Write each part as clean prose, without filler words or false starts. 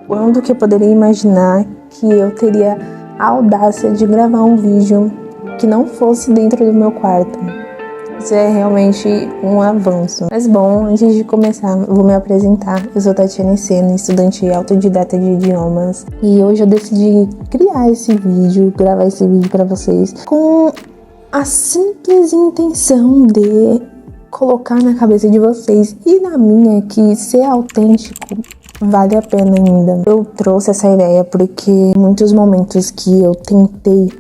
Quando que eu poderia imaginar que eu teria a audácia de gravar um vídeo que não fosse dentro do meu quarto? Isso é realmente um avanço. Mas bom, antes de começar, eu vou me apresentar. Eu sou Tatiana Sena, estudante autodidata de idiomas. E hoje eu decidi gravar esse vídeo pra vocês com a simples intenção de colocar na cabeça de vocês e na minha que ser autêntico vale a pena ainda. Eu trouxe essa ideia porque em muitos momentos que eu tentei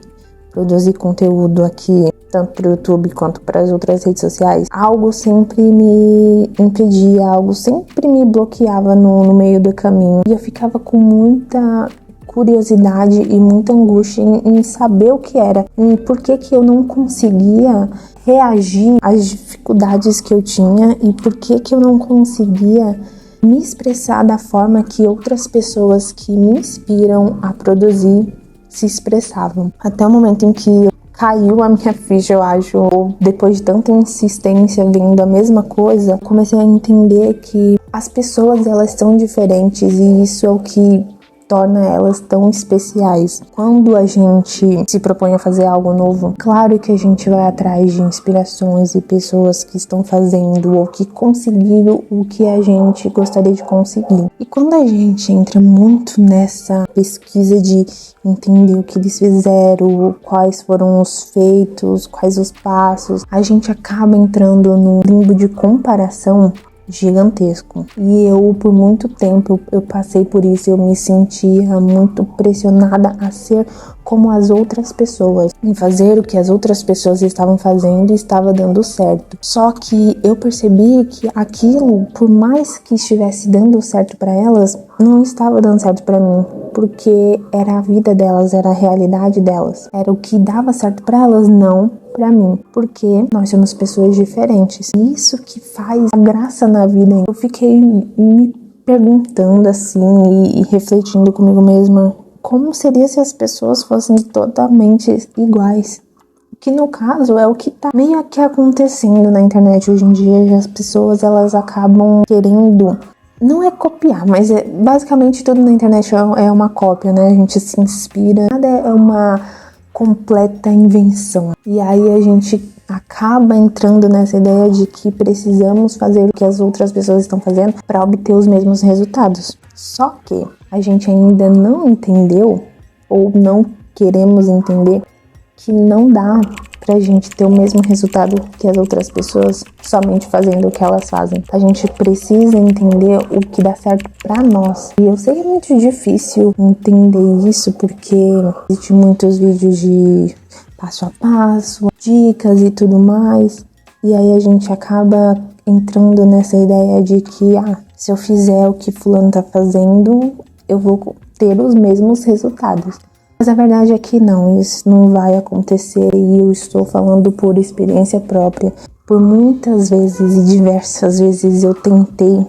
produzir conteúdo aqui, tanto para o YouTube quanto para as outras redes sociais, algo sempre me impedia, algo sempre me bloqueava no meio do caminho. E eu ficava com muita curiosidade e muita angústia em saber o que era, em por que eu não conseguia reagir às dificuldades que eu tinha e por que eu não conseguia me expressar da forma que outras pessoas que me inspiram a produzir se expressavam. Até o momento em que caiu a minha ficha, eu acho, ou depois de tanta insistência vendo a mesma coisa, comecei a entender que as pessoas, elas são diferentes e isso é o que torna elas tão especiais. Quando a gente se propõe a fazer algo novo, claro que a gente vai atrás de inspirações e pessoas que estão fazendo ou que conseguiram o que a gente gostaria de conseguir. E quando a gente entra muito nessa pesquisa de entender o que eles fizeram, quais foram os feitos, quais os passos, a gente acaba entrando num limbo de comparação gigantesco. E eu, por muito tempo, eu passei por isso, eu me sentia muito pressionada a ser como as outras pessoas, em fazer o que as outras pessoas estavam fazendo e estava dando certo. Só que eu percebi que aquilo, por mais que estivesse dando certo para elas, não estava dando certo para mim, porque era a vida delas, era a realidade delas, era o que dava certo para elas, não para mim, porque nós somos pessoas diferentes. Isso que faz a graça na vida. Eu fiquei me perguntando assim e refletindo comigo mesma, como seria se as pessoas fossem totalmente iguais? Que no caso é o que tá meio que acontecendo na internet hoje em dia. As pessoas, elas acabam querendo, não é copiar, mas basicamente tudo na internet é uma cópia, né? A gente se inspira, nada é uma completa invenção. E aí a gente acaba entrando nessa ideia de que precisamos fazer o que as outras pessoas estão fazendo para obter os mesmos resultados. Só que a gente ainda não entendeu, ou não queremos entender, que não dá pra gente ter o mesmo resultado que as outras pessoas somente fazendo o que elas fazem. A gente precisa entender o que dá certo pra nós. E eu sei que é muito difícil entender isso, porque existem muitos vídeos de passo a passo, dicas e tudo mais. E aí a gente acaba entrando nessa ideia de que, se eu fizer o que fulano tá fazendo, eu vou ter os mesmos resultados. Mas a verdade é que não, isso não vai acontecer e eu estou falando por experiência própria. Por muitas vezes e diversas vezes eu tentei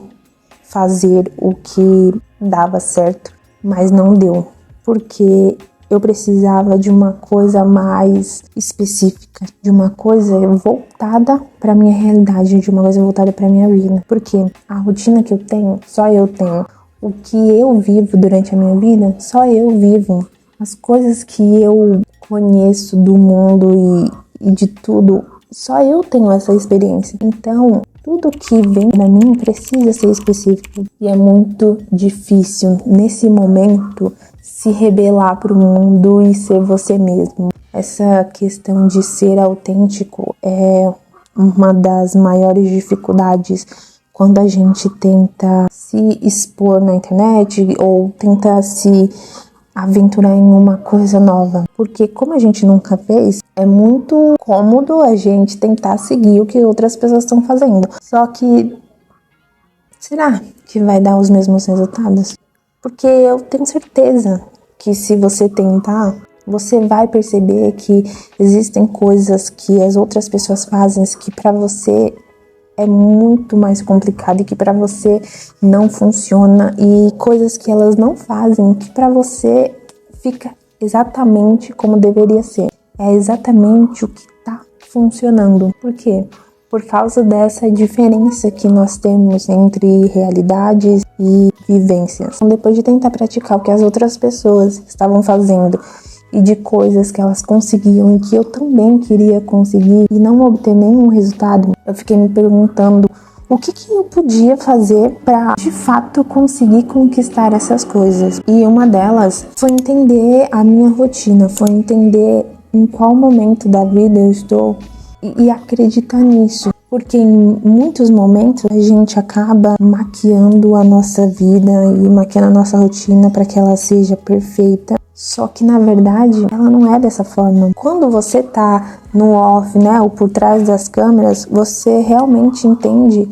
fazer o que dava certo, mas não deu. Porque eu precisava de uma coisa mais específica, de uma coisa voltada para minha realidade, de uma coisa voltada para minha vida. Porque a rotina que eu tenho, só eu tenho. O que eu vivo durante a minha vida, só eu vivo. As coisas que eu conheço do mundo e de tudo, só eu tenho essa experiência. Então, tudo que vem pra mim precisa ser específico. E é muito difícil, nesse momento, se rebelar pro mundo e ser você mesmo. Essa questão de ser autêntico é uma das maiores dificuldades quando a gente tenta se expor na internet ou tenta se aventurar em uma coisa nova, porque como a gente nunca fez, é muito cômodo a gente tentar seguir o que outras pessoas estão fazendo. Só que será que vai dar os mesmos resultados? Porque eu tenho certeza que se você tentar, você vai perceber que existem coisas que as outras pessoas fazem que para você é muito mais complicado e que para você não funciona, e coisas que elas não fazem que para você fica exatamente como deveria ser. É exatamente o que tá funcionando. Por quê? por causa dessa diferença que nós temos entre realidades e vivências. Então, depois de tentar praticar o que as outras pessoas estavam fazendo e de coisas que elas conseguiam e que eu também queria conseguir e não obter nenhum resultado, eu fiquei me perguntando o que eu podia fazer para, de fato, conseguir conquistar essas coisas. E uma delas foi entender a minha rotina, foi entender em qual momento da vida eu estou e acreditar nisso. Porque em muitos momentos a gente acaba maquiando a nossa vida e maquiando a nossa rotina para que ela seja perfeita. Só que na verdade ela não é dessa forma. Quando você tá no off, né, ou por trás das câmeras, você realmente entende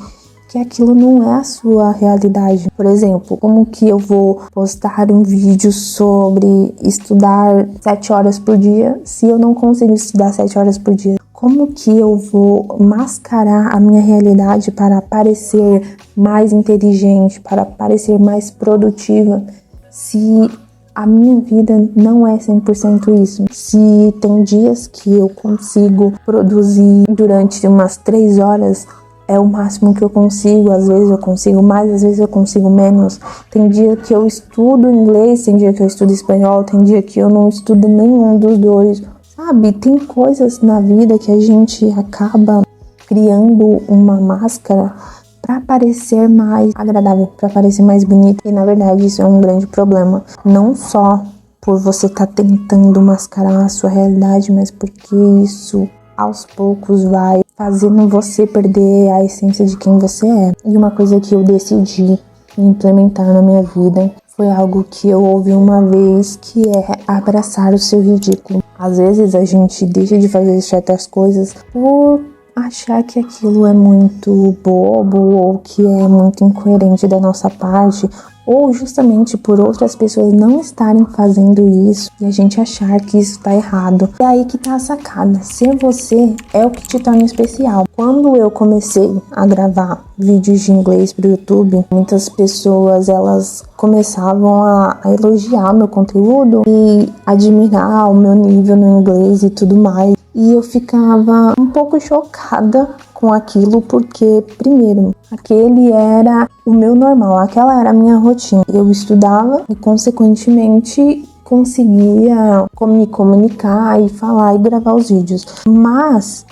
que aquilo não é a sua realidade. Por exemplo, como que eu vou postar um vídeo sobre estudar 7 horas por dia se eu não consigo estudar 7 horas por dia? Como que eu vou mascarar a minha realidade para parecer mais inteligente, para parecer mais produtiva, se a minha vida não é 100% isso? Se tem dias que eu consigo produzir durante umas 3 horas, é o máximo que eu consigo, às vezes eu consigo mais, às vezes eu consigo menos. Tem dia que eu estudo inglês, tem dia que eu estudo espanhol, tem dia que eu não estudo nenhum dos dois. Sabe, tem coisas na vida que a gente acaba criando uma máscara para parecer mais agradável, para parecer mais bonito. E na verdade isso é um grande problema. Não só por você estar tentando mascarar a sua realidade, mas porque isso aos poucos vai fazendo você perder a essência de quem você é. E uma coisa que eu decidi implementar na minha vida foi algo que eu ouvi uma vez, que é abraçar o seu ridículo. Às vezes a gente deixa de fazer certas coisas por achar que aquilo é muito bobo ou que é muito incoerente da nossa parte, ou justamente por outras pessoas não estarem fazendo isso e a gente achar que isso tá errado. É aí que tá a sacada. Ser você é o que te torna especial. Quando eu comecei a gravar vídeos de inglês pro YouTube, muitas pessoas, elas começavam a elogiar meu conteúdo e admirar o meu nível no inglês e tudo mais. E eu ficava um pouco chocada com aquilo, porque, primeiro, aquele era o meu normal, aquela era a minha rotina. Eu estudava e, consequentemente, conseguia me comunicar e falar e gravar os vídeos. Mas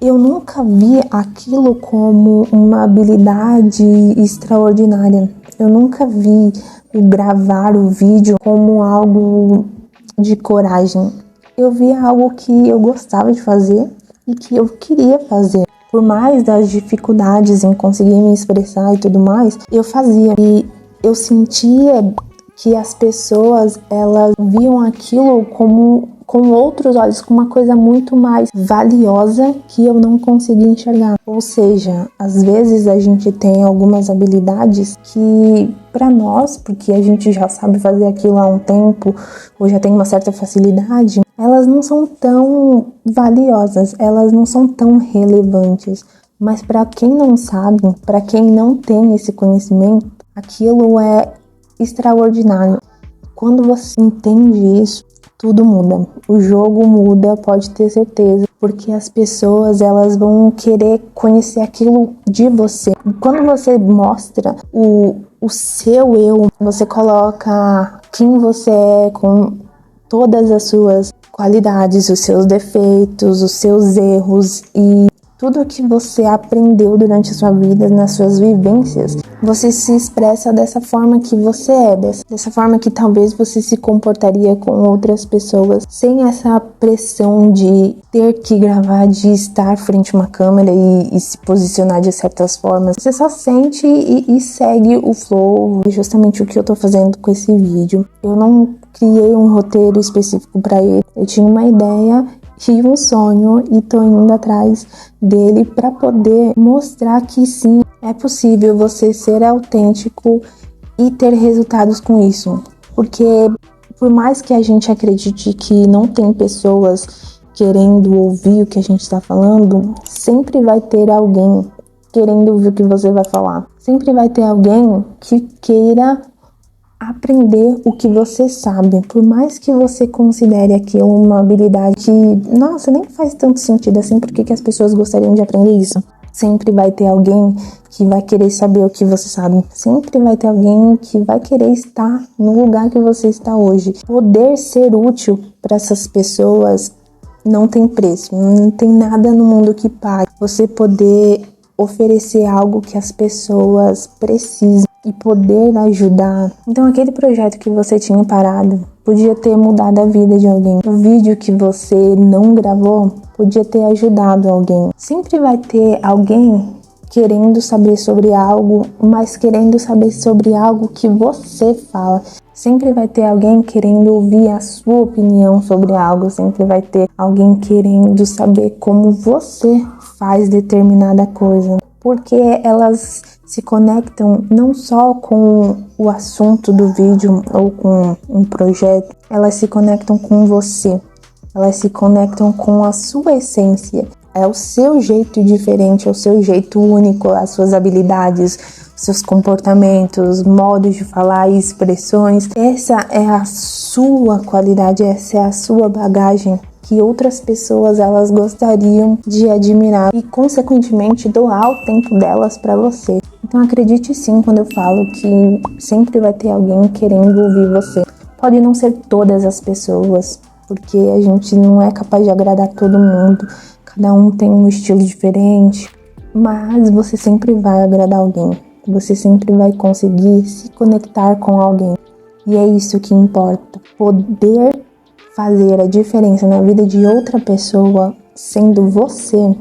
eu nunca vi aquilo como uma habilidade extraordinária. Eu nunca vi o gravar o vídeo como algo de coragem. Eu via algo que eu gostava de fazer e que eu queria fazer. Por mais das dificuldades em conseguir me expressar e tudo mais, eu fazia. E eu sentia que as pessoas, elas viam aquilo como com outros olhos, com uma coisa muito mais valiosa que eu não conseguia enxergar. Ou seja, às vezes a gente tem algumas habilidades que, para nós, porque a gente já sabe fazer aquilo há um tempo, ou já tem uma certa facilidade, elas não são tão valiosas, elas não são tão relevantes. Mas para quem não sabe, para quem não tem esse conhecimento, aquilo é extraordinário. Quando você entende isso, tudo muda. O jogo muda, pode ter certeza, porque as pessoas, elas vão querer conhecer aquilo de você. Quando você mostra o seu eu, você coloca quem você é com todas as suas qualidades, os seus defeitos, os seus erros e tudo que você aprendeu durante a sua vida, nas suas vivências, você se expressa dessa forma que você é, dessa forma que talvez você se comportaria com outras pessoas, sem essa pressão de ter que gravar, de estar frente a uma câmera e se posicionar de certas formas. Você só sente e segue o flow. É justamente o que eu tô fazendo com esse vídeo. Eu não criei um roteiro específico para ele. Eu tinha uma ideia e um sonho e tô indo atrás dele para poder mostrar que sim, é possível você ser autêntico e ter resultados com isso. Porque por mais que a gente acredite que não tem pessoas querendo ouvir o que a gente está falando, sempre vai ter alguém querendo ouvir o que você vai falar. Sempre vai ter alguém que queira aprender o que você sabe, por mais que você considere aqui uma habilidade que, nossa, nem faz tanto sentido assim, porque que as pessoas gostariam de aprender isso? Sempre vai ter alguém que vai querer saber o que você sabe. Sempre vai ter alguém que vai querer estar no lugar que você está hoje. Poder ser útil para essas pessoas não tem preço. Não tem nada no mundo que pague. Você poder oferecer algo que as pessoas precisam e poder ajudar. Então aquele projeto que você tinha parado podia ter mudado a vida de alguém. O vídeo que você não gravou podia ter ajudado alguém. Sempre vai ter alguém querendo saber sobre algo, mas querendo saber sobre algo que você fala. Sempre vai ter alguém querendo ouvir a sua opinião sobre algo. Sempre vai ter alguém querendo saber como você faz determinada coisa. Porque elas se conectam não só com o assunto do vídeo ou com um projeto, elas se conectam com você, elas se conectam com a sua essência. É o seu jeito diferente, é o seu jeito único, as suas habilidades, seus comportamentos, modos de falar e expressões. Essa é a sua qualidade, essa é a sua bagagem que outras pessoas elas gostariam de admirar e, consequentemente, doar o tempo delas para você. Então acredite sim quando eu falo que sempre vai ter alguém querendo ouvir você. Pode não ser todas as pessoas, porque a gente não é capaz de agradar todo mundo. Cada um tem um estilo diferente, mas você sempre vai agradar alguém. Você sempre vai conseguir se conectar com alguém. E é isso que importa. Poder fazer a diferença na vida de outra pessoa sendo você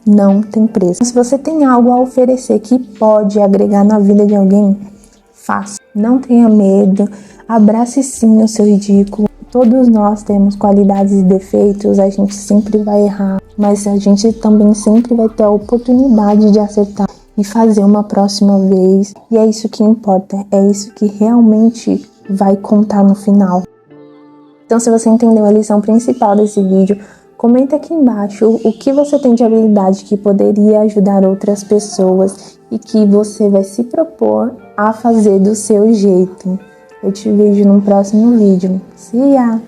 não tem preço. Se você tem algo a oferecer que pode agregar na vida de alguém, faça. Não tenha medo, abrace sim o seu ridículo. Todos nós temos qualidades e defeitos, a gente sempre vai errar, mas a gente também sempre vai ter a oportunidade de acertar e fazer uma próxima vez. E é isso que importa, é isso que realmente vai contar no final. Então, se você entendeu a lição principal desse vídeo, comenta aqui embaixo o que você tem de habilidade que poderia ajudar outras pessoas e que você vai se propor a fazer do seu jeito. Eu te vejo no próximo vídeo. See ya!